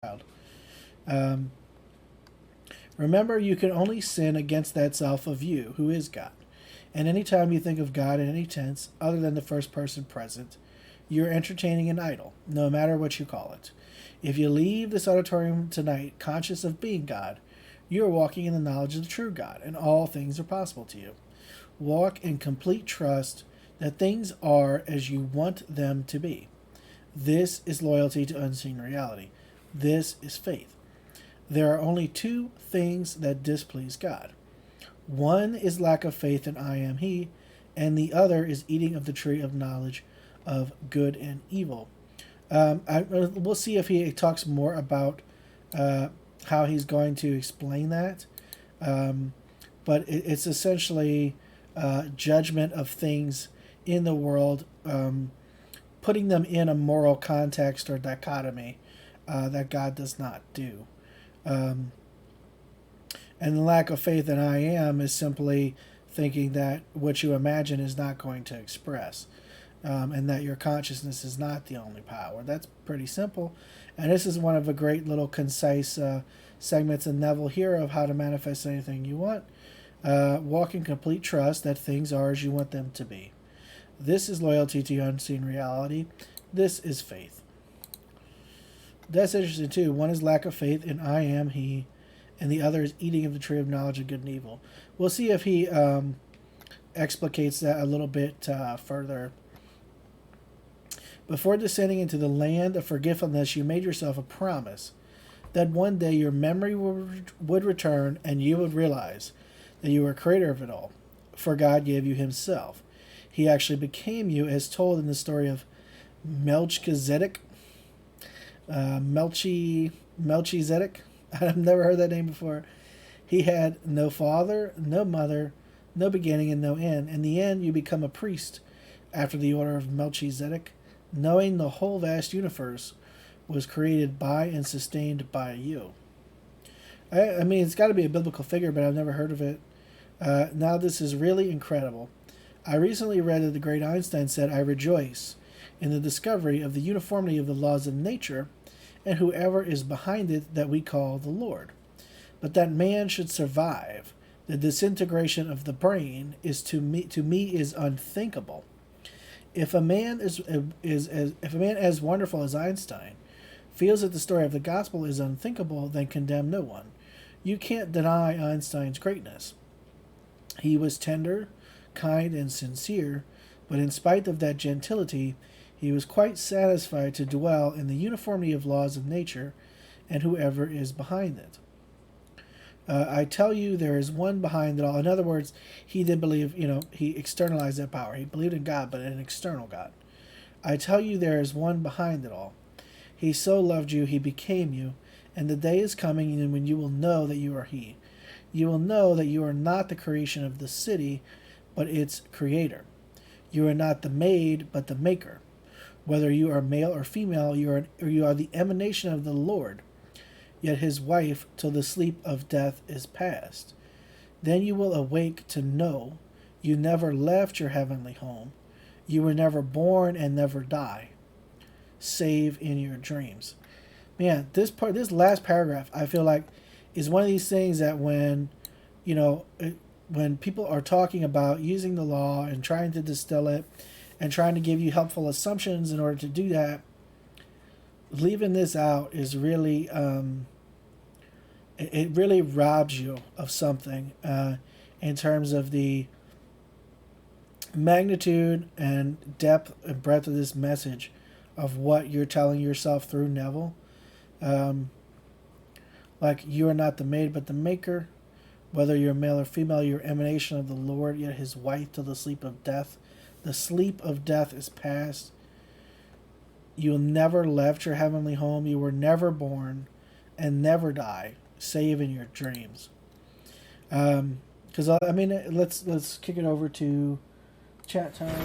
child. Um, Remember, you can only sin against that self of you, who is God. And any time you think of God in any tense other than the first person present, you're entertaining an idol, no matter what you call it. If you leave this auditorium tonight conscious of being God, you are walking in the knowledge of the true God, and all things are possible to you. Walk in complete trust that things are as you want them to be. This is loyalty to unseen reality. This is faith. There are only two things that displease God. One is lack of faith in I am He, and the other is eating of the tree of knowledge of good and evil. We'll see if he talks more about how he's going to explain that. But it's essentially judgment of things in the world, putting them in a moral context or dichotomy that God does not do. Um, and the lack of faith in I am is simply thinking that what you imagine is not going to express. And that your consciousness is not the only power. That's pretty simple. And this is one of the great little concise segments in Neville here of how to manifest anything you want. Walk in complete trust that things are as you want them to be. This is loyalty to unseen reality. This is faith. That's interesting too. One is lack of faith in I am He, and the other is eating of the tree of knowledge of good and evil. We'll see if he explicates that a little bit further. Before descending into the land of forgetfulness, you made yourself a promise that one day your memory would return and you would realize that you were creator of it all. For God gave you Himself. He actually became you, as told in the story of Melchizedek. Melchizedek. I've never heard that name before. He had no father, no mother, no beginning, and no end. In the end, you become a priest after the order of Melchizedek, knowing the whole vast universe was created by and sustained by you. I mean, it's got to be a biblical figure, but I've never heard of it. Now, this is really incredible. I recently read that the great Einstein said, I rejoice in the discovery of the uniformity of the laws of nature and whoever is behind it that we call the Lord. But that man should survive the disintegration of the brain is to me is unthinkable. If a man if a man as wonderful as Einstein feels that the story of the gospel is unthinkable, then condemn no one. You can't deny Einstein's greatness. He was tender, kind, and sincere, but in spite of that gentility, he was quite satisfied to dwell in the uniformity of laws of nature and whoever is behind it. I tell you, there is one behind it all. In other words, he did believe, he externalized that power. He believed in God, but an external God. I tell you, there is one behind it all. He so loved you, he became you, and the day is coming when you will know that you are he. You will know that you are not the creation of the city, but its creator. You are not the maid, but the maker. Whether you are male or female, you are the emanation of the Lord, yet his wife till the sleep of death is past. Then you will awake to know you never left your heavenly home. You were never born and never die, save in your dreams. Man, this last paragraph, I feel like, is one of these things that when people are talking about using the law and trying to distill it and trying to give you helpful assumptions in order to do that, leaving this out is really it really robs you of something in terms of the magnitude and depth and breadth of this message of what you're telling yourself through Neville. Like, you are not the maid but the maker. Whether you're male or female, you're emanation of the Lord, yet his wife till the sleep of death. The sleep of death is past. You never left your heavenly home. You were never born and never die, save in your dreams. Because let's kick it over to chat time.